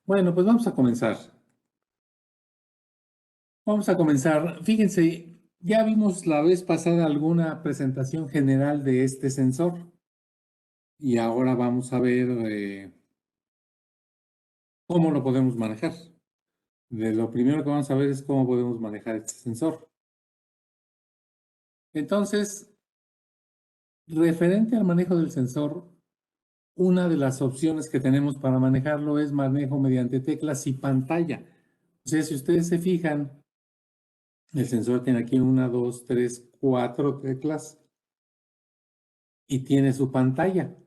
Bueno, pues vamos a comenzar. Vamos a comenzar. Fíjense, ya vimos la vez pasada alguna presentación general de este sensor y ahora vamos a ver cómo lo podemos manejar. Lo primero que vamos a ver es cómo podemos manejar este sensor. Entonces, referente al manejo del sensor, una de las opciones que tenemos para manejarlo es manejo mediante teclas y pantalla. O sea, si ustedes se fijan, el sensor tiene aquí 1, 2, 3, 4 teclas y tiene su pantalla.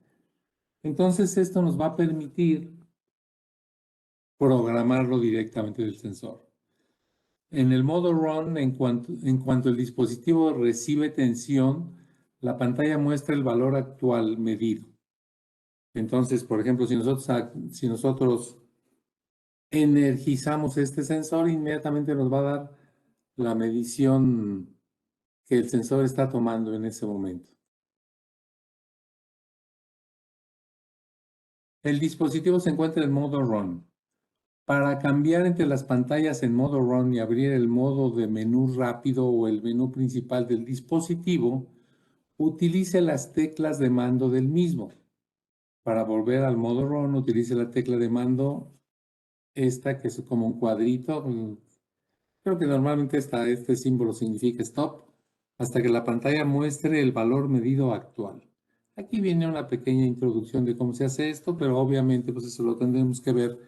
Entonces esto nos va a permitir programarlo directamente del sensor. En el modo Run, en cuanto el dispositivo recibe tensión, la pantalla muestra el valor actual medido. Entonces, por ejemplo, si nosotros energizamos este sensor, inmediatamente nos va a dar la medición que el sensor está tomando en ese momento. El dispositivo se encuentra en modo Run. Para cambiar entre las pantallas en modo Run y abrir el modo de menú rápido o el menú principal del dispositivo, utilice las teclas de mando del mismo. Para volver al modo Run, utilice la tecla de mando, esta que es como un cuadrito. Creo que normalmente este símbolo significa stop, hasta que la pantalla muestre el valor medido actual. Aquí viene una pequeña introducción de cómo se hace esto, pero obviamente pues eso lo tendremos que ver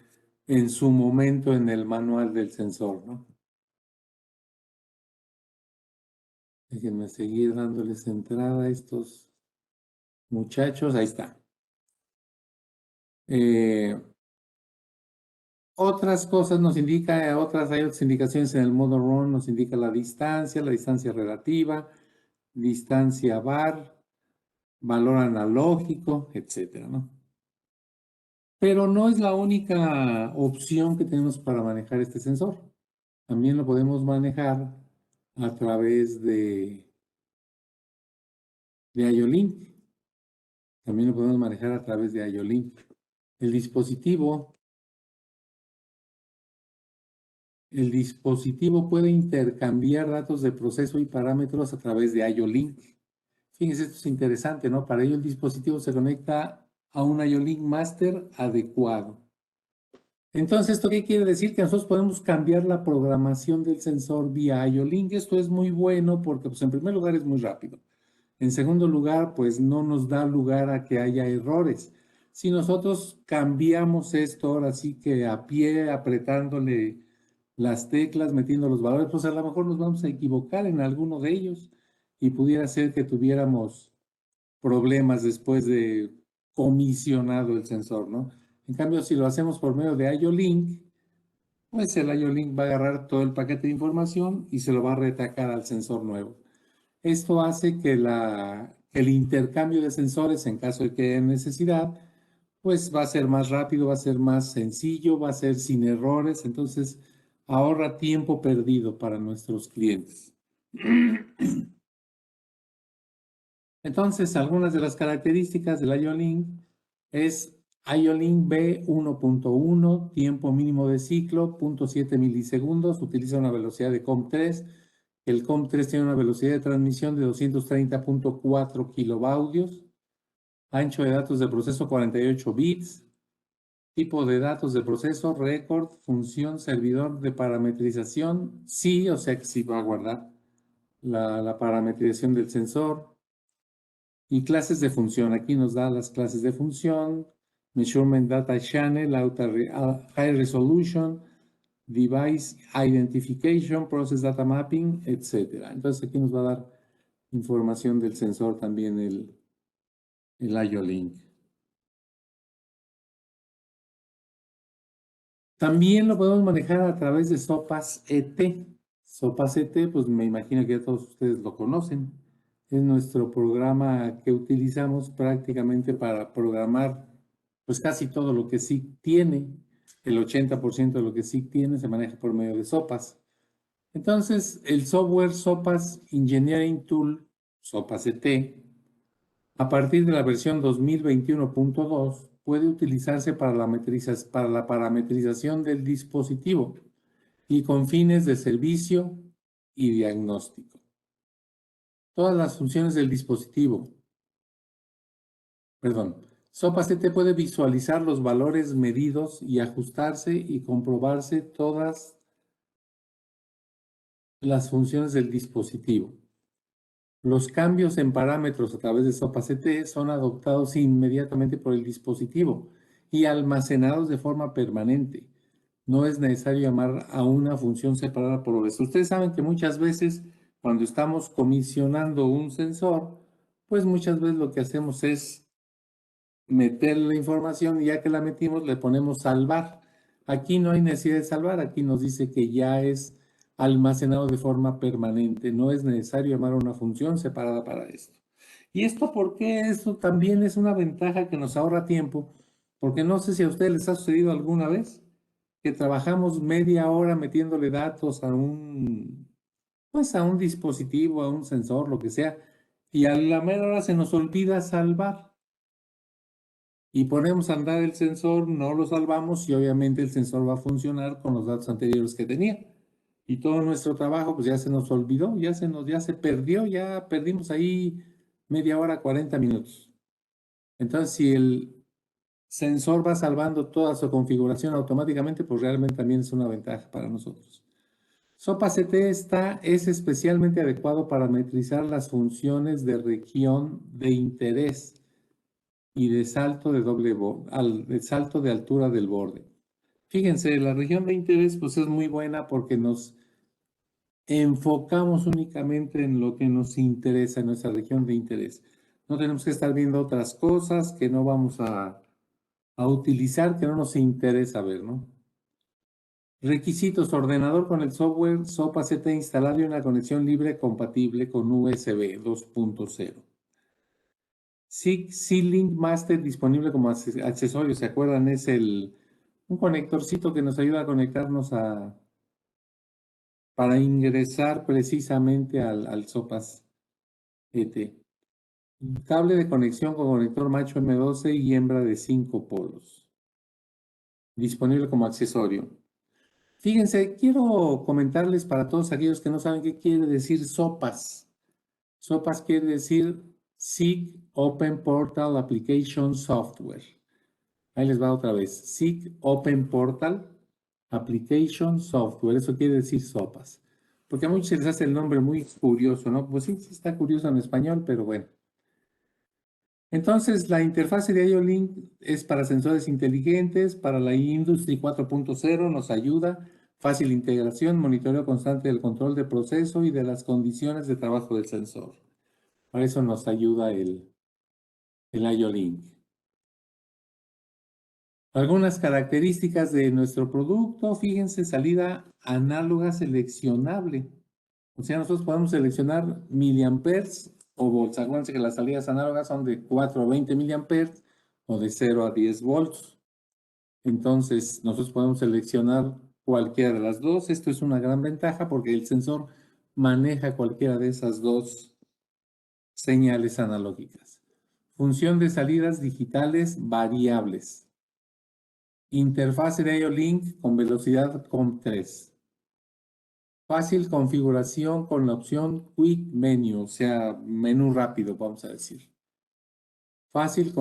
en su momento en el manual del sensor, ¿no? Déjenme seguir dándoles entrada a estos muchachos. Ahí está. Otras cosas nos indica, hay otras indicaciones en el modo Run, nos indica la distancia relativa, distancia var, valor analógico, etcétera, ¿no? Pero no es la única opción que tenemos para manejar este sensor. También lo podemos manejar a través de IO-Link. También lo podemos manejar a través de IO-Link. El dispositivo puede intercambiar datos de proceso y parámetros a través de IO-Link. Fíjense, esto es interesante, ¿no? Para ello el dispositivo se conecta a un IO-Link Master adecuado. Entonces, ¿esto qué quiere decir? Que nosotros podemos cambiar la programación del sensor vía IO-Link. Esto es muy bueno porque, pues, en primer lugar, es muy rápido. En segundo lugar, pues no nos da lugar a que haya errores. Si nosotros cambiamos esto ahora sí que a pie, apretándole las teclas, metiendo los valores, pues a lo mejor nos vamos a equivocar en alguno de ellos y pudiera ser que tuviéramos problemas después de comisionado el sensor, ¿no? En cambio, si lo hacemos por medio de IO-Link, pues el IO-Link va a agarrar todo el paquete de información y se lo va a retacar al sensor nuevo. Esto hace que el intercambio de sensores, en caso de que haya necesidad, pues va a ser más rápido, va a ser más sencillo, va a ser sin errores, entonces ahorra tiempo perdido para nuestros clientes. Entonces, algunas de las características del IO-Link es IO-Link B1.1, tiempo mínimo de ciclo, 0.7 milisegundos, utiliza una velocidad de COM3. El COM3 tiene una velocidad de transmisión de 230.4 kilobaudios, ancho de datos de proceso 48 bits, tipo de datos de proceso, record, función, servidor de parametrización, sí, o sea que sí va a guardar la parametrización del sensor. Y clases de función, aquí nos da las clases de función, Measurement Data Channel, High Resolution, Device Identification, Process Data Mapping, etc. Entonces aquí nos va a dar información del sensor también el IO-Link. También lo podemos manejar a través de SOPAS ET. SOPAS ET, pues me imagino que ya todos ustedes lo conocen. Es nuestro programa que utilizamos prácticamente para programar pues casi todo lo que SIG tiene. El 80% de lo que SIG tiene se maneja por medio de SOPAS. Entonces, el software SOPAS Engineering Tool, SOPAS ET, a partir de la versión 2021.2, puede utilizarse para la parametrización del dispositivo y con fines de servicio y diagnóstico. Todas las funciones del dispositivo. SOPAS-CT puede visualizar los valores medidos y ajustarse y comprobarse todas las funciones del dispositivo. Los cambios en parámetros a través de SOPAS-CT son adoptados inmediatamente por el dispositivo y almacenados de forma permanente. No es necesario llamar a una función separada por OS. Ustedes saben que muchas veces cuando estamos comisionando un sensor, pues muchas veces lo que hacemos es meter la información y ya que la metimos le ponemos salvar. Aquí no hay necesidad de salvar, aquí nos dice que ya es almacenado de forma permanente. No es necesario llamar a una función separada para esto. ¿Y esto por qué? Esto también es una ventaja que nos ahorra tiempo, porque no sé si a ustedes les ha sucedido alguna vez que trabajamos media hora metiéndole datos pues a un dispositivo, a un sensor, lo que sea, y a la mera hora se nos olvida salvar. Y ponemos a andar el sensor, no lo salvamos y obviamente el sensor va a funcionar con los datos anteriores que tenía. Y todo nuestro trabajo pues ya se nos olvidó, ya se perdió, ya perdimos ahí media hora, 40 minutos. Entonces, si el sensor va salvando toda su configuración automáticamente, pues realmente también es una ventaja para nosotros. SOPAS-CT es especialmente adecuado para metrizar las funciones de región de interés y de salto de salto de altura del borde. Fíjense, la región de interés pues es muy buena porque nos enfocamos únicamente en lo que nos interesa, en nuestra región de interés. No tenemos que estar viendo otras cosas que no vamos a utilizar, que no nos interesa ver, ¿no? Requisitos: ordenador con el software SOPAS-CT instalado y una conexión libre compatible con USB 2.0. SIG-Link Master disponible como accesorio, ¿se acuerdan? Es un conectorcito que nos ayuda a conectarnos para ingresar precisamente al SOPAS-CT. Cable de conexión con conector macho M12 y hembra de 5 polos. Disponible como accesorio. Fíjense, quiero comentarles para todos aquellos que no saben qué quiere decir SOPAS. SOPAS quiere decir SIG Open Portal Application Software. Ahí les va otra vez. SIG Open Portal Application Software. Eso quiere decir SOPAS. Porque a muchos se les hace el nombre muy curioso, ¿no? Pues sí, sí está curioso en español, pero bueno. Entonces, la interfase de IO-Link es para sensores inteligentes, para la Industry 4.0 nos ayuda, fácil integración, monitoreo constante del control de proceso y de las condiciones de trabajo del sensor. Para eso nos ayuda el IO-Link. Algunas características de nuestro producto, fíjense, salida análoga seleccionable. O sea, nosotros podemos seleccionar miliamperes o volts. Acuérdense que las salidas análogas son de 4 a 20 miliamperes o de 0 a 10 volts. Entonces, nosotros podemos seleccionar cualquiera de las dos. Esto es una gran ventaja porque el sensor maneja cualquiera de esas dos señales analógicas. Función de salidas digitales variables. Interfase de IO-Link con velocidad COM3. Fácil configuración con la opción Quick Menu, o sea, menú rápido, vamos a decir. Fácil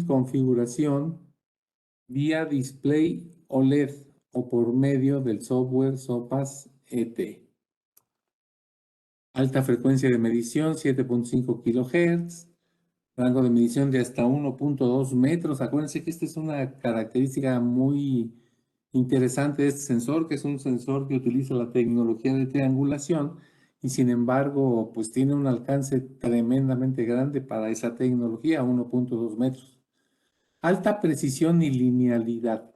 configuración vía display OLED o por medio del software SOPAS-ET. Alta frecuencia de medición, 7.5 kHz. Rango de medición de hasta 1.2 metros. Acuérdense que esta es una característica muy interesante de este sensor, que es un sensor que utiliza la tecnología de triangulación y sin embargo, pues tiene un alcance tremendamente grande para esa tecnología, 1.2 metros. Alta precisión y linealidad.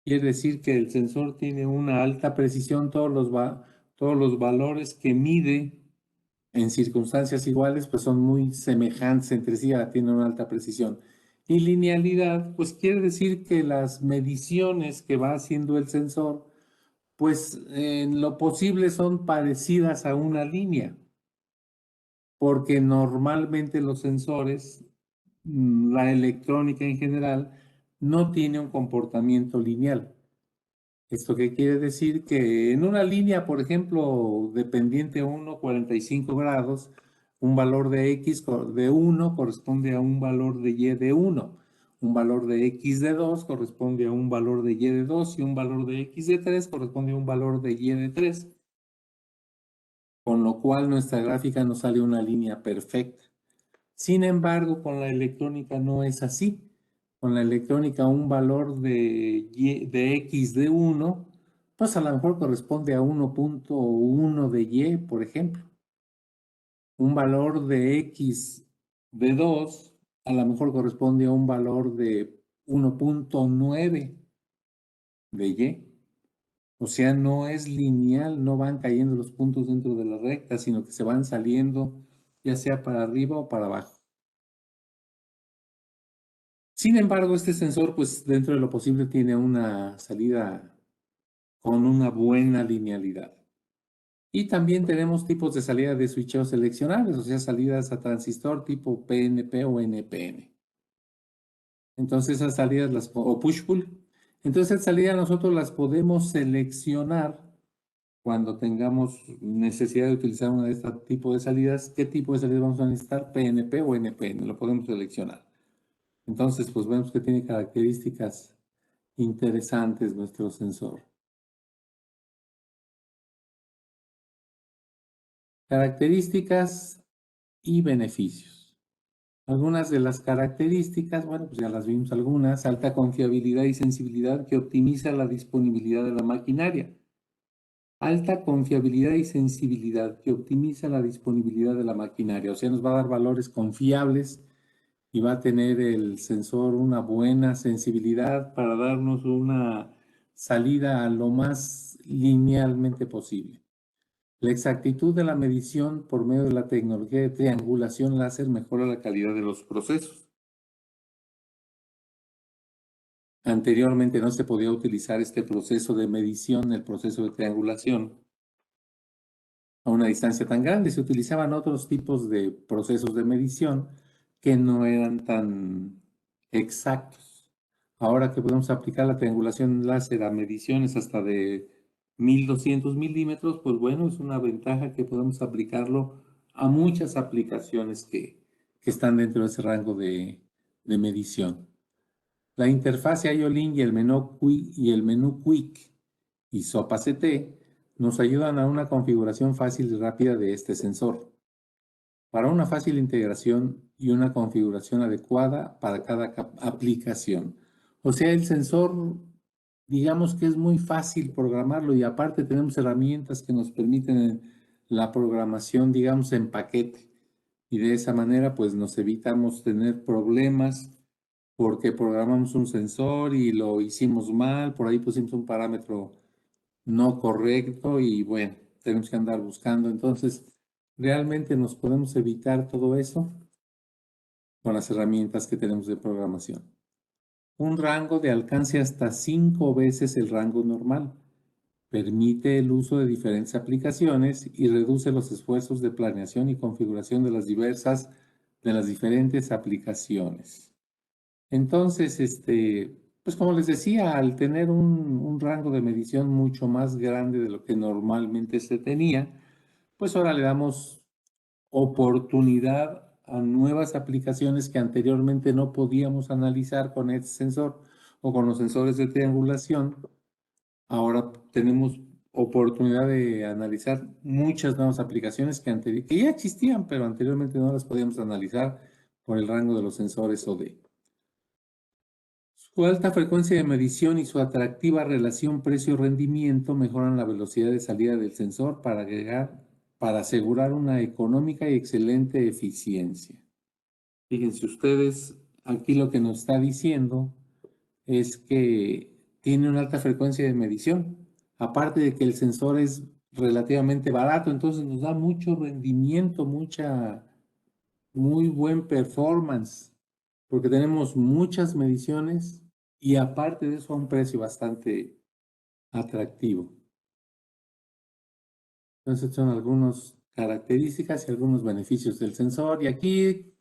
Quiere decir que el sensor tiene una alta precisión, todos los valores que mide en circunstancias iguales, pues son muy semejantes entre sí, tienen una alta precisión. Y linealidad, pues quiere decir que las mediciones que va haciendo el sensor, pues en lo posible son parecidas a una línea, porque normalmente los sensores la electrónica en general no tiene un comportamiento lineal. ¿Esto qué quiere decir? Que en una línea, por ejemplo, dependiente 1, 45 grados, un valor de x de 1 corresponde a un valor de y de 1. Un valor de x de 2 corresponde a un valor de y de 2 y un valor de x de 3 corresponde a un valor de y de 3. Con lo cual nuestra gráfica nos sale una línea perfecta. Sin embargo, con la electrónica no es así. Con la electrónica un valor de x de 1, pues a lo mejor corresponde a 1.1 de y, por ejemplo. Un valor de x de 2 a lo mejor corresponde a un valor de 1.9 de y. O sea, no es lineal, no van cayendo los puntos dentro de la recta, sino que se van saliendo ya sea para arriba o para abajo. Sin embargo, este sensor, pues dentro de lo posible, tiene una salida con una buena linealidad. Y también tenemos tipos de salida de switcheo seleccionables, o sea, salidas a transistor tipo PNP o NPN. Entonces, esas salidas o push-pull. Entonces, esas salidas nosotros las podemos seleccionar cuando tengamos necesidad de utilizar una de este tipo de salidas. ¿Qué tipo de salida vamos a necesitar? PNP o NPN, lo podemos seleccionar. Entonces, pues vemos que tiene características interesantes nuestro sensor. Características y beneficios. Algunas de las características, bueno, pues ya las vimos algunas. Alta confiabilidad y sensibilidad que optimiza la disponibilidad de la maquinaria. Alta confiabilidad y sensibilidad que optimiza la disponibilidad de la maquinaria. O sea, nos va a dar valores confiables y va a tener el sensor una buena sensibilidad para darnos una salida a lo más linealmente posible. La exactitud de la medición por medio de la tecnología de triangulación láser mejora la calidad de los procesos. Anteriormente no se podía utilizar este proceso de medición, el proceso de triangulación, a una distancia tan grande. Se utilizaban otros tipos de procesos de medición que no eran tan exactos. Ahora que podemos aplicar la triangulación láser a mediciones hasta de 1200 milímetros, pues bueno, es una ventaja que podemos aplicarlo a muchas aplicaciones que están dentro de ese rango de medición. La interfase IO-Link y el menú Quick y SOPA-CT nos ayudan a una configuración fácil y rápida de este sensor, para una fácil integración y una configuración adecuada para cada aplicación. O sea, el sensor, digamos que es muy fácil programarlo y aparte tenemos herramientas que nos permiten la programación, digamos, en paquete. Y de esa manera, pues nos evitamos tener problemas porque programamos un sensor y lo hicimos mal, por ahí pusimos un parámetro no correcto y bueno, tenemos que andar buscando. Entonces, realmente nos podemos evitar todo eso con las herramientas que tenemos de programación. Un rango de alcance hasta 5 veces el rango normal. Permite el uso de diferentes aplicaciones y reduce los esfuerzos de planeación y configuración de las diferentes aplicaciones. Entonces, pues como les decía, al tener un rango de medición mucho más grande de lo que normalmente se tenía, pues ahora le damos oportunidad a nuevas aplicaciones que anteriormente no podíamos analizar con este sensor o con los sensores de triangulación. Ahora tenemos oportunidad de analizar muchas nuevas aplicaciones que ya existían, pero anteriormente no las podíamos analizar por el rango de los sensores OD. Su alta frecuencia de medición y su atractiva relación precio-rendimiento mejoran la velocidad de salida del sensor para asegurar una económica y excelente eficiencia. Fíjense ustedes, aquí lo que nos está diciendo es que tiene una alta frecuencia de medición. Aparte de que el sensor es relativamente barato, entonces nos da mucho rendimiento, muy buen performance, porque tenemos muchas mediciones y aparte de eso a un precio bastante atractivo. Entonces son algunas características y algunos beneficios del sensor. Y aquí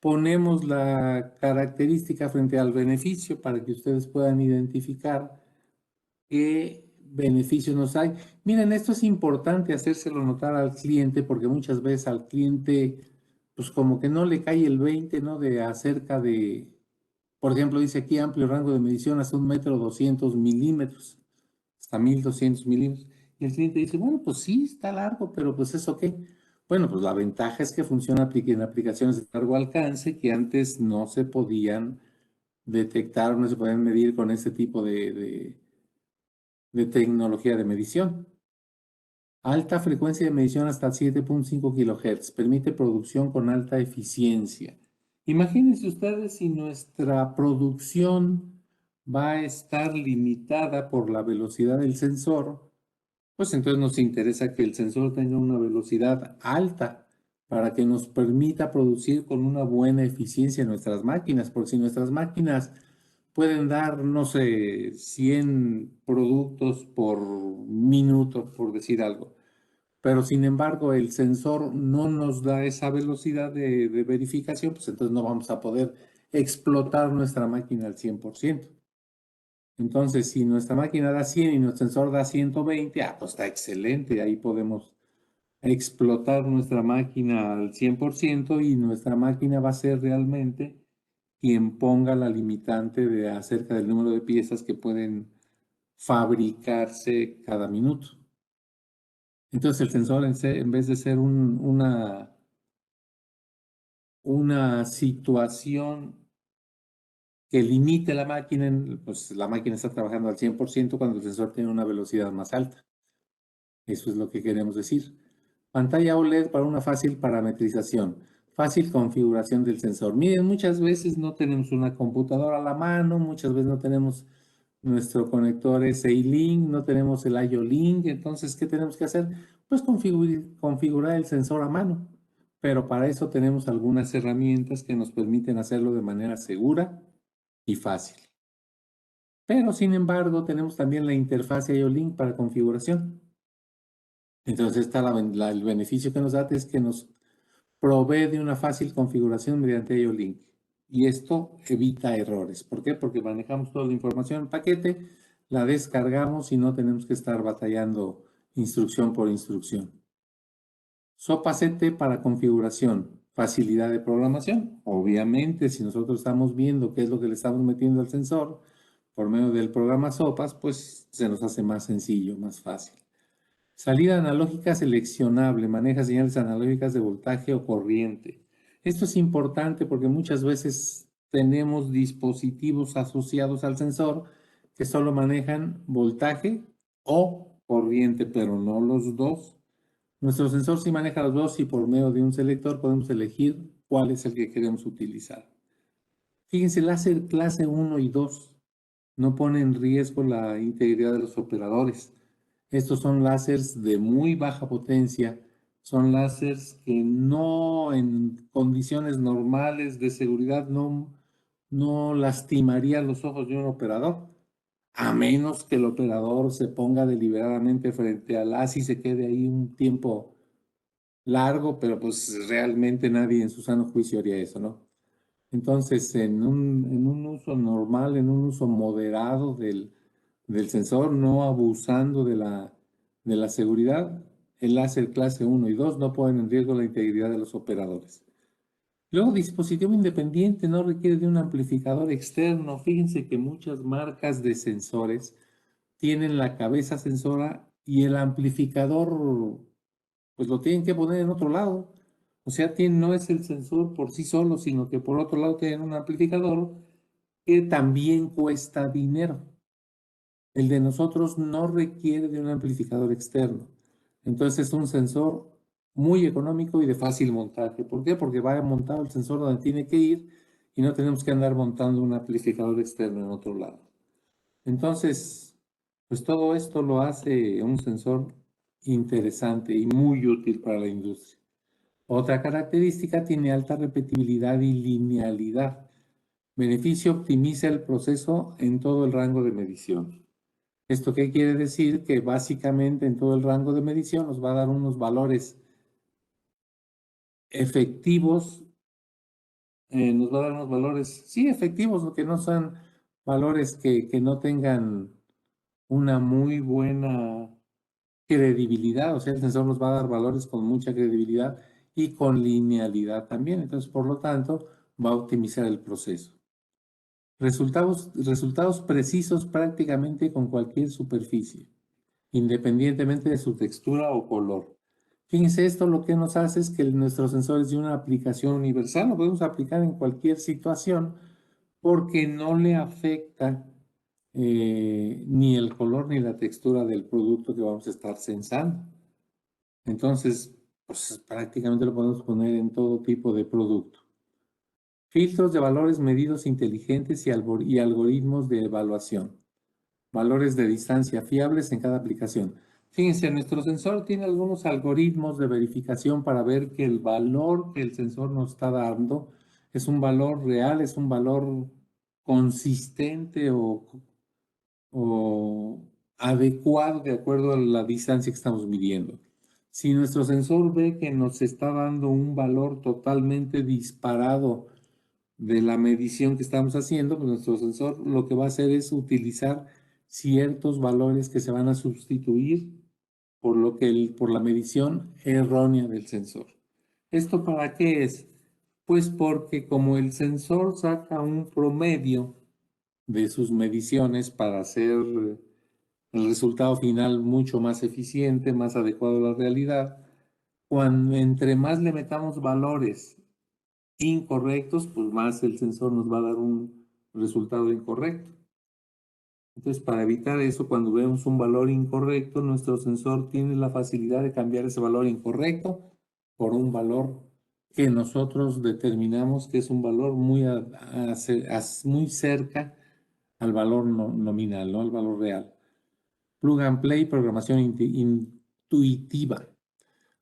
ponemos la característica frente al beneficio para que ustedes puedan identificar qué beneficios nos hay. Miren, esto es importante hacérselo notar al cliente porque muchas veces al cliente, pues como que no le cae el 20, ¿no? De acerca de, por ejemplo, dice aquí amplio rango de medición hasta 1,2 m, hasta 1,200 milímetros. Y el cliente dice, bueno, pues sí, está largo, pero pues eso qué. Bueno, pues la ventaja es que funciona en aplicaciones de largo alcance que antes no se podían detectar, no se podían medir con este tipo de tecnología de medición. Alta frecuencia de medición hasta 7,5 kHz. Permite producción con alta eficiencia. Imagínense ustedes si nuestra producción va a estar limitada por la velocidad del sensor, pues entonces nos interesa que el sensor tenga una velocidad alta para que nos permita producir con una buena eficiencia nuestras máquinas, porque si nuestras máquinas pueden dar, no sé, 100 productos por minuto, por decir algo. Pero sin embargo, el sensor no nos da esa velocidad de verificación, pues entonces no vamos a poder explotar nuestra máquina al 100%. Entonces, si nuestra máquina da 100 y nuestro sensor da 120, pues está excelente. Ahí podemos explotar nuestra máquina al 100% y nuestra máquina va a ser realmente quien ponga la limitante de acerca del número de piezas que pueden fabricarse cada minuto. Entonces el sensor en vez de ser una situación que limite la máquina, pues la máquina está trabajando al 100% cuando el sensor tiene una velocidad más alta. Eso es lo que queremos decir. Pantalla OLED para una fácil parametrización, fácil configuración del sensor. Miren, muchas veces no tenemos una computadora a la mano, muchas veces no tenemos nuestro conector SI-Link, no tenemos el IO-Link, entonces, ¿qué tenemos que hacer? Pues configurar el sensor a mano, pero para eso tenemos algunas herramientas que nos permiten hacerlo de manera segura y fácil. Pero, sin embargo, tenemos también la interfaz IO-Link para configuración. Entonces, el beneficio que nos da es que nos provee de una fácil configuración mediante IO-Link. Y esto evita errores. ¿Por qué? Porque manejamos toda la información en paquete, la descargamos y no tenemos que estar batallando instrucción por instrucción. SOPA CT para configuración, facilidad de programación. Obviamente, si nosotros estamos viendo qué es lo que le estamos metiendo al sensor por medio del programa SOPAS, pues se nos hace más sencillo, más fácil. Salida analógica seleccionable, maneja señales analógicas de voltaje o corriente. Esto es importante porque muchas veces tenemos dispositivos asociados al sensor que solo manejan voltaje o corriente, pero no los dos. Nuestro sensor sí maneja los dos y por medio de un selector podemos elegir cuál es el que queremos utilizar. Fíjense, láser clase 1 y 2 no pone en riesgo la integridad de los operadores. Estos son láseres de muy baja potencia, son láseres que no en condiciones normales de seguridad no lastimarían los ojos de un operador, a menos que el operador se ponga deliberadamente frente al haz y se quede ahí un tiempo largo, pero pues realmente nadie en su sano juicio haría eso, ¿no? Entonces, en un uso normal, en un uso moderado del sensor, no abusando de la seguridad, el láser clase 1 y 2 no ponen en riesgo la integridad de los operadores. Luego, dispositivo independiente no requiere de un amplificador externo. Fíjense que muchas marcas de sensores tienen la cabeza sensora y el amplificador, pues lo tienen que poner en otro lado. O sea, no es el sensor por sí solo, sino que por otro lado tienen un amplificador que también cuesta dinero. El de nosotros no requiere de un amplificador externo. Entonces es un sensor muy económico y de fácil montaje. ¿Por qué? Porque va montado el sensor donde tiene que ir y no tenemos que andar montando un amplificador externo en otro lado. Entonces, pues todo esto lo hace un sensor interesante y muy útil para la industria. Otra característica, tiene alta repetibilidad y linealidad. Beneficio, optimiza el proceso en todo el rango de medición. ¿Esto qué quiere decir? Que básicamente en todo el rango de medición nos va a dar unos valores efectivos nos va a dar unos valores, sí, efectivos, que no sean valores que no tengan una muy buena credibilidad, o sea, el sensor nos va a dar valores con mucha credibilidad y con linealidad también, entonces, por lo tanto, va a optimizar el proceso. Resultados precisos prácticamente con cualquier superficie, independientemente de su textura o color. Fíjense, esto lo que nos hace es que nuestro sensor es de una aplicación universal, lo podemos aplicar en cualquier situación porque no le afecta ni el color ni la textura del producto que vamos a estar sensando. Entonces, pues prácticamente lo podemos poner en todo tipo de producto. Filtros de valores medidos inteligentes y algoritmos de evaluación. Valores de distancia fiables en cada aplicación. Fíjense, nuestro sensor tiene algunos algoritmos de verificación para ver que el valor que el sensor nos está dando es un valor real, es un valor consistente o adecuado de acuerdo a la distancia que estamos midiendo. Si nuestro sensor ve que nos está dando un valor totalmente disparado de la medición que estamos haciendo, pues nuestro sensor lo que va a hacer es utilizar ciertos valores que se van a sustituir por la medición errónea del sensor. ¿Esto para qué es? Pues porque como el sensor saca un promedio de sus mediciones para hacer el resultado final mucho más eficiente, más adecuado a la realidad, cuando entre más le metamos valores incorrectos, pues más el sensor nos va a dar un resultado incorrecto. Entonces, para evitar eso, cuando vemos un valor incorrecto, nuestro sensor tiene la facilidad de cambiar ese valor incorrecto por un valor que nosotros determinamos que es un valor muy cerca al valor nominal, ¿no? Al valor real. Plug and play, programación intuitiva.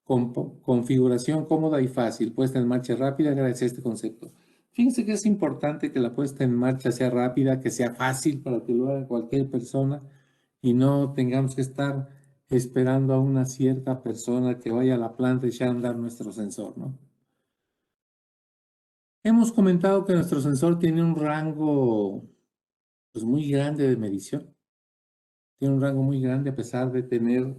Configuración cómoda y fácil, puesta en marcha rápida gracias a este concepto. Fíjense que es importante que la puesta en marcha sea rápida, que sea fácil para que lo haga cualquier persona y no tengamos que estar esperando a una cierta persona que vaya a la planta y echar a andar nuestro sensor, ¿no? Hemos comentado que nuestro sensor tiene un rango pues, muy grande de medición. Tiene un rango muy grande a pesar de tener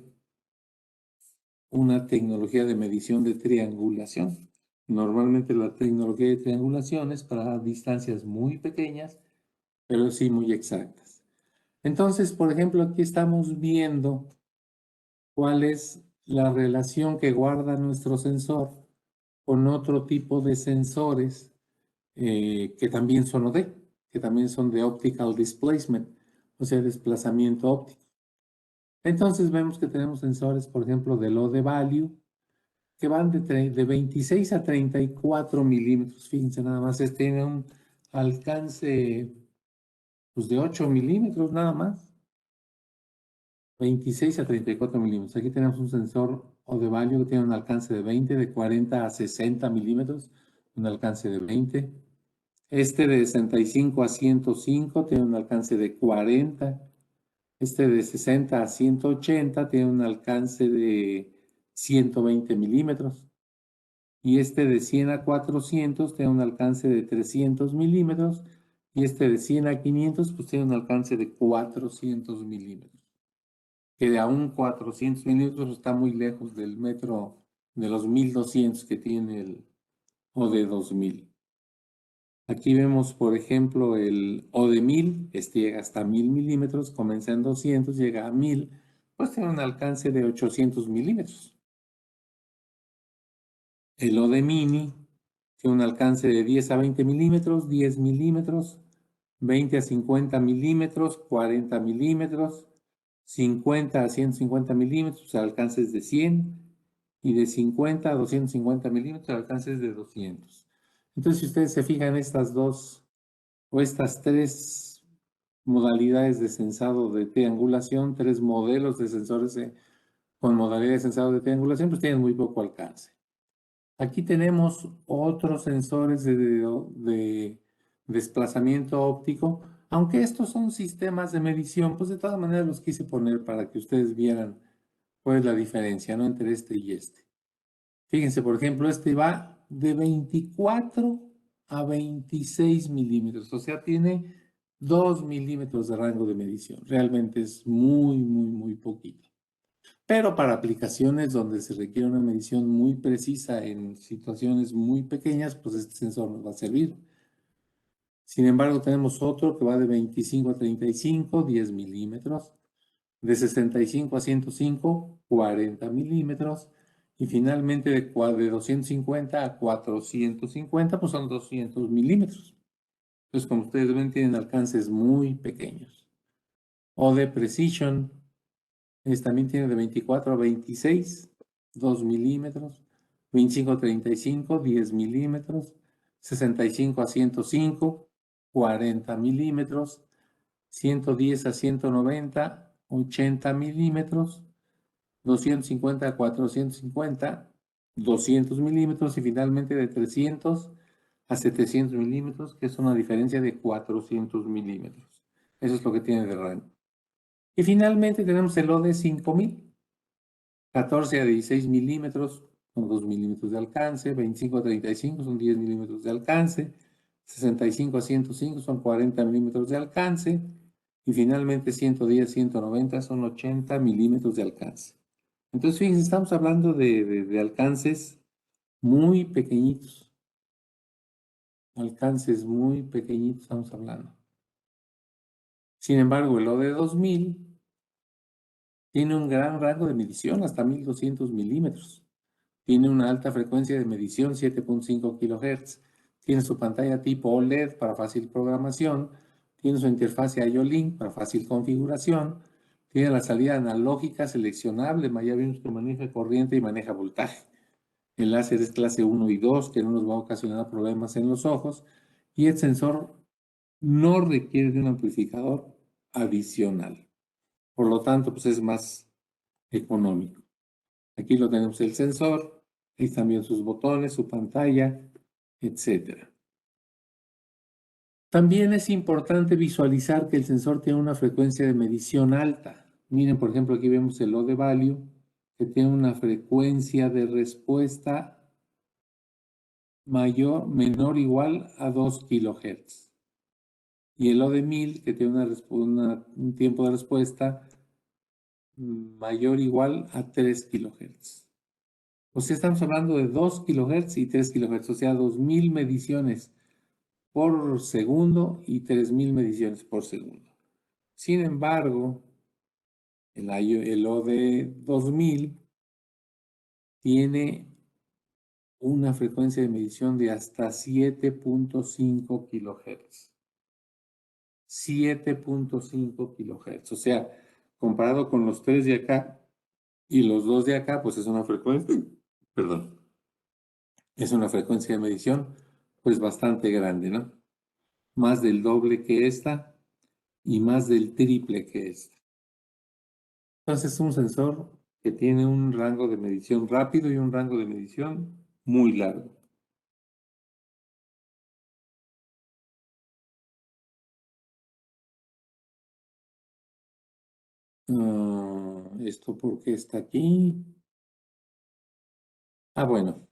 una tecnología de medición de triangulación. Normalmente la tecnología de triangulación es para distancias muy pequeñas, pero sí muy exactas. Entonces, por ejemplo, aquí estamos viendo cuál es la relación que guarda nuestro sensor con otro tipo de sensores que también son OD, que también son de Optical Displacement, o sea, desplazamiento óptico. Entonces vemos que tenemos sensores, por ejemplo, del OD Value, que van de 26 a 34 milímetros. Fíjense, nada más, tiene un alcance pues, de 8 milímetros, nada más. 26 a 34 milímetros. Aquí tenemos un sensor o de value que tiene un alcance de 20, de 40 a 60 milímetros, un alcance de 20. Este de 65 a 105 tiene un alcance de 40. Este de 60 a 180 tiene un alcance de 120 milímetros. Y este de 100 a 400 tiene un alcance de 300 milímetros. Y este de 100 a 500 pues tiene un alcance de 400 milímetros. Que de aún 400 milímetros está muy lejos del metro de los 1200 que tiene o de 2000. Aquí vemos, por ejemplo, el O de 1000, este llega hasta 1000 milímetros, comienza en 200, llega a 1000, pues tiene un alcance de 800 milímetros. El O de mini tiene un alcance de 10 a 20 milímetros, 10 milímetros, 20 a 50 milímetros, 40 milímetros, 50 a 150 milímetros, alcances de 100, y de 50 a 250 milímetros, alcances de 200. Entonces, si ustedes se fijan, estas dos o estas tres modalidades de sensado de triangulación, tres modelos de sensores con modalidad de sensado de triangulación, pues tienen muy poco alcance. Aquí tenemos otros sensores de desplazamiento óptico, aunque estos son sistemas de medición, pues de todas maneras los quise poner para que ustedes vieran cuál es la diferencia, ¿no? Entre este y este. Fíjense, por ejemplo, este va de 24 a 26 milímetros, o sea, tiene 2 milímetros de rango de medición. Realmente es muy poquito. Pero para aplicaciones donde se requiere una medición muy precisa en situaciones muy pequeñas, pues este sensor nos va a servir. Sin embargo, tenemos otro que va de 25 a 35, 10 milímetros. De 65 a 105, 40 milímetros. Y finalmente de 250 a 450, pues son 200 milímetros. Entonces, como ustedes ven, tienen alcances muy pequeños. O de Precision, también tiene de 24 a 26, 2 milímetros. 25 a 35, 10 milímetros. 65 a 105, 40 milímetros. 110 a 190, 80 milímetros. 250 a 450, 200 milímetros y finalmente de 300 a 700 milímetros, que es una diferencia de 400 milímetros. Eso es lo que tiene de rango. Y finalmente tenemos el OD 5000, 14 a 16 milímetros, son 2 milímetros de alcance, 25 a 35 son 10 milímetros de alcance, 65 a 105 son 40 milímetros de alcance, y finalmente 110 a 190 son 80 milímetros de alcance. Entonces, fíjense, estamos hablando de alcances muy pequeñitos. Alcances muy pequeñitos estamos hablando. Sin embargo, el OD 2000 tiene un gran rango de medición, hasta 1200 milímetros. Tiene una alta frecuencia de medición, 7.5 kHz. Tiene su pantalla tipo OLED para fácil programación. Tiene su interfaz IO-Link para fácil configuración. Tiene la salida analógica seleccionable. Ya vimos que maneja corriente y maneja voltaje. El láser es clase 1 y 2, que no nos va a ocasionar problemas en los ojos. Y el sensor no requiere de un amplificador adicional. Por lo tanto, pues es más económico. Aquí lo tenemos el sensor, ahí también sus botones, su pantalla, etc. También es importante visualizar que el sensor tiene una frecuencia de medición alta. Miren, por ejemplo, aquí vemos el O de value, que tiene una frecuencia de respuesta menor o igual a 2 kHz. Y el O de 1000, que tiene un tiempo de respuesta mayor o igual a 3 kHz. O sea, estamos hablando de 2 kHz y 3 kHz, o sea, 2000 mediciones por segundo y 3000 mediciones por segundo. Sin embargo, el OD 2000 tiene una frecuencia de medición de hasta 7.5 kHz. 7.5 kHz. O sea, comparado con los 3 de acá y los 2 de acá, pues es una frecuencia, perdón, es una frecuencia de medición pues bastante grande, ¿no? Más del doble que esta y más del triple que esta. Entonces es un sensor que tiene un rango de medición rápido y un rango de medición muy largo. ¿Esto por qué está aquí? Bueno,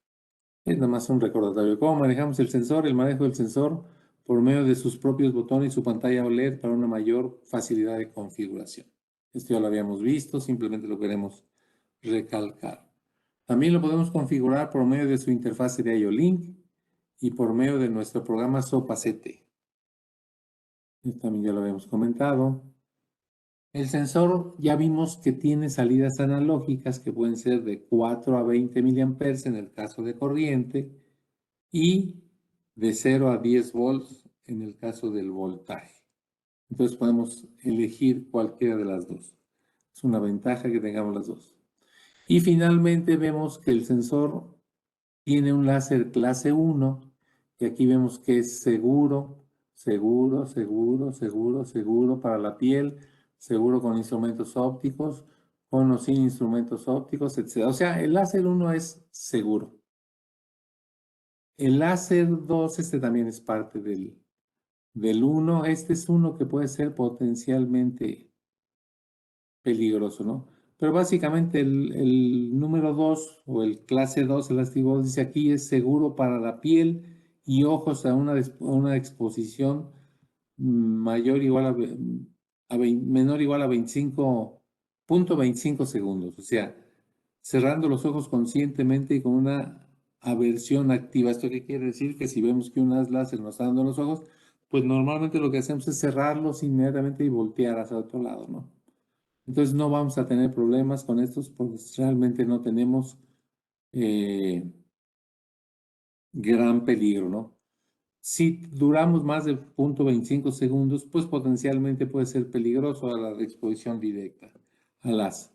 es nada más un recordatorio. ¿Cómo manejamos el sensor? El manejo del sensor por medio de sus propios botones y su pantalla OLED para una mayor facilidad de configuración. Esto ya lo habíamos visto, simplemente lo queremos recalcar. También lo podemos configurar por medio de su interfaz de IO-Link y por medio de nuestro programa SOPA-CT. Esto también ya lo habíamos comentado. El sensor ya vimos que tiene salidas analógicas que pueden ser de 4 a 20 miliamperes en el caso de corriente y de 0 a 10 volts en el caso del voltaje. Entonces podemos elegir cualquiera de las dos. Es una ventaja que tengamos las dos. Y finalmente vemos que el sensor tiene un láser clase 1 y aquí vemos que es seguro, seguro, seguro, seguro, seguro para la piel, seguro con instrumentos ópticos, con o sin instrumentos ópticos, etc. O sea, el láser 1 es seguro. El láser 2, este también es parte del 1. Este es uno que puede ser potencialmente peligroso, ¿no? Pero básicamente el número 2 o el clase 2, el láser 2, dice aquí es seguro para la piel y ojos a una exposición mayor o igual menor o igual a 25.25 segundos. O sea, cerrando los ojos conscientemente y con una aversión activa. ¿Esto qué quiere decir? Que si vemos que un haz láser nos está dando en los ojos, pues normalmente lo que hacemos es cerrarlos inmediatamente y voltear hacia otro lado, ¿no? Entonces no vamos a tener problemas con estos porque realmente no tenemos eh, gran peligro, ¿no? Si duramos más de 0.25 segundos, pues potencialmente puede ser peligroso a la exposición directa al haz.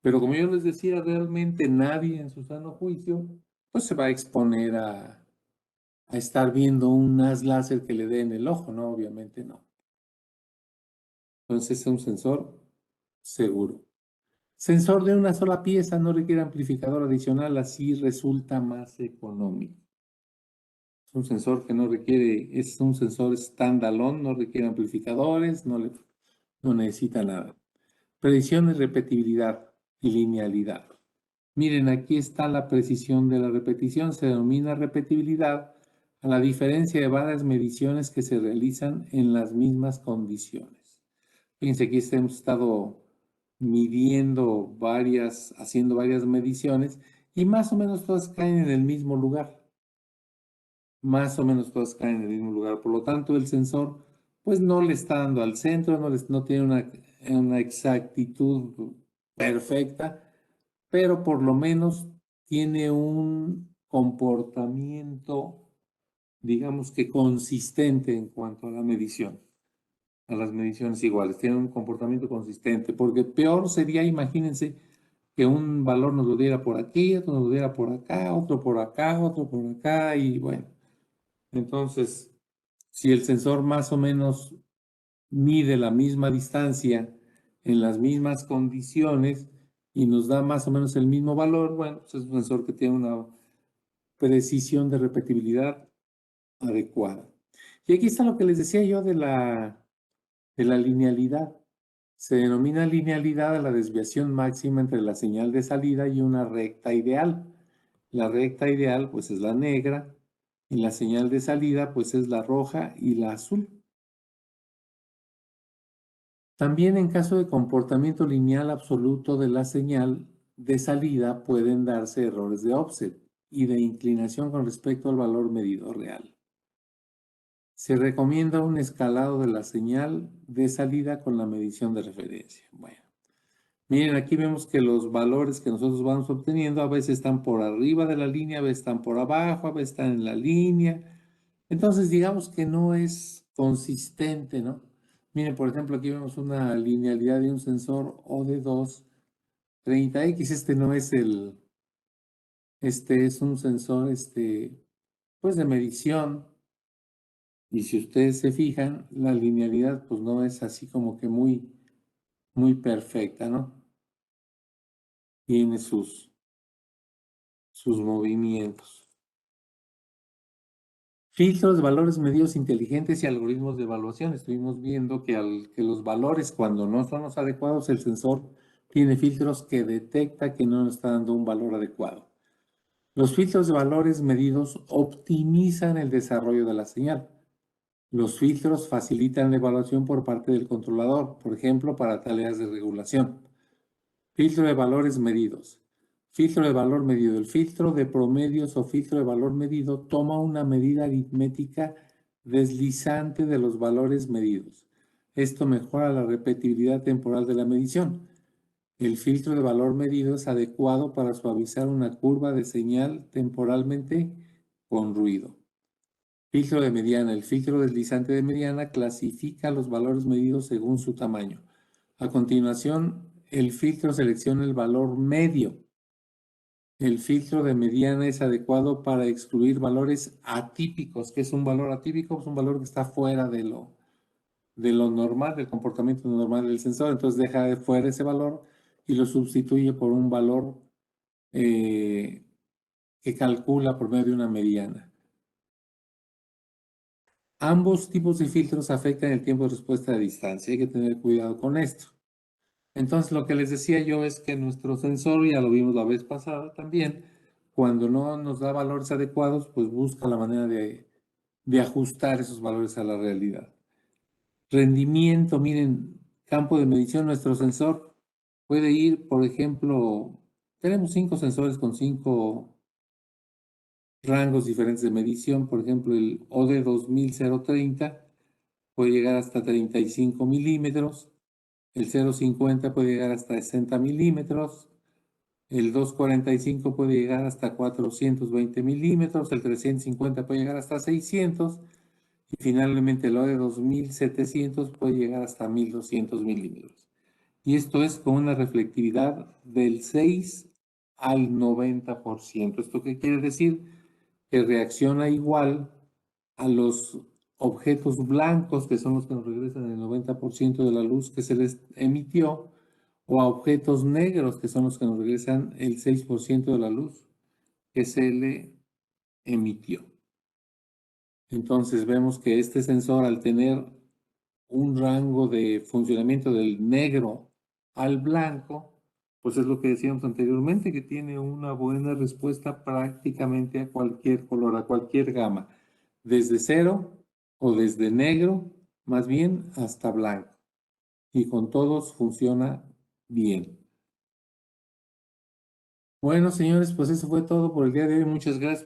Pero como yo les decía, realmente nadie en su sano juicio pues se va a exponer a estar viendo un haz láser que le dé en el ojo, ¿no? Obviamente no. Entonces es un sensor seguro. Sensor de una sola pieza no requiere amplificador adicional, así resulta más económico. Es un sensor que no requiere, es un sensor standalone, no requiere amplificadores, no necesita nada. Predicción y repetibilidad y linealidad. Miren, aquí está la precisión de la repetición. Se denomina repetibilidad a la diferencia de varias mediciones que se realizan en las mismas condiciones. Fíjense, aquí hemos estado haciendo varias mediciones y más o menos todas caen en el mismo lugar. Más o menos todas caen en el mismo lugar. Por lo tanto, el sensor pues no le está dando al centro, no tiene una exactitud perfecta, pero por lo menos tiene un comportamiento, digamos que consistente en cuanto a la medición, a las mediciones iguales. Tiene un comportamiento consistente, porque peor sería, imagínense, que un valor nos lo diera por aquí, otro nos lo diera por acá, otro por acá, otro por acá, y bueno. Entonces, si el sensor más o menos mide la misma distancia en las mismas condiciones y nos da más o menos el mismo valor, bueno, pues es un sensor que tiene una precisión de repetibilidad adecuada. Y aquí está lo que les decía yo de la linealidad. Se denomina linealidad a la desviación máxima entre la señal de salida y una recta ideal. La recta ideal pues es la negra y la señal de salida pues es la roja y la azul. También en caso de comportamiento lineal absoluto de la señal de salida pueden darse errores de offset y de inclinación con respecto al valor medido real. Se recomienda un escalado de la señal de salida con la medición de referencia. Bueno, miren, aquí vemos que los valores que nosotros vamos obteniendo a veces están por arriba de la línea, a veces están por abajo, a veces están en la línea. Entonces, digamos que no es consistente, ¿no? Miren, por ejemplo, aquí vemos una linealidad de un sensor OD2 30X. Este es un sensor, pues de medición. Y si ustedes se fijan, la linealidad, pues no es así como que muy, muy perfecta, ¿no? Tiene sus movimientos. Filtros de valores medidos inteligentes y algoritmos de evaluación. Estuvimos viendo que los valores, cuando no son los adecuados, el sensor tiene filtros que detecta que no nos está dando un valor adecuado. Los filtros de valores medidos optimizan el desarrollo de la señal. Los filtros facilitan la evaluación por parte del controlador, por ejemplo, para tareas de regulación. Filtro de valores medidos. Filtro de valor medido. El filtro de promedios o filtro de valor medido toma una medida aritmética deslizante de los valores medidos. Esto mejora la repetibilidad temporal de la medición. El filtro de valor medido es adecuado para suavizar una curva de señal temporalmente con ruido. Filtro de mediana. El filtro deslizante de mediana clasifica los valores medidos según su tamaño. A continuación, el filtro selecciona el valor medio. El filtro de mediana es adecuado para excluir valores atípicos. ¿Qué es un valor atípico? Es un valor que está fuera de lo normal, del comportamiento normal del sensor. Entonces deja de fuera ese valor y lo sustituye por un valor que calcula por medio de una mediana. Ambos tipos de filtros afectan el tiempo de respuesta a distancia. Hay que tener cuidado con esto. Entonces, lo que les decía yo es que nuestro sensor, ya lo vimos la vez pasada también, cuando no nos da valores adecuados, pues busca la manera de ajustar esos valores a la realidad. Rendimiento, miren, campo de medición, nuestro sensor puede ir, por ejemplo, tenemos 5 sensores con 5 rangos diferentes de medición. Por ejemplo, el OD 20030 puede llegar hasta 35 milímetros, el 050 puede llegar hasta 60 milímetros, el 245 puede llegar hasta 420 milímetros, el 350 puede llegar hasta 600 y finalmente el OD 2700 puede llegar hasta 1200 milímetros. Y esto es con una reflectividad del 6 al 90%. ¿Esto qué quiere decir? Que reacciona igual a los objetos blancos, que son los que nos regresan el 90% de la luz que se les emitió, o a objetos negros, que son los que nos regresan el 6% de la luz que se le emitió. Entonces vemos que este sensor, al tener un rango de funcionamiento del negro al blanco, pues es lo que decíamos anteriormente, que tiene una buena respuesta prácticamente a cualquier color, a cualquier gama, desde cero o desde negro, más bien hasta blanco. Y con todos funciona bien. Bueno, señores, pues eso fue todo por el día de hoy. Muchas gracias.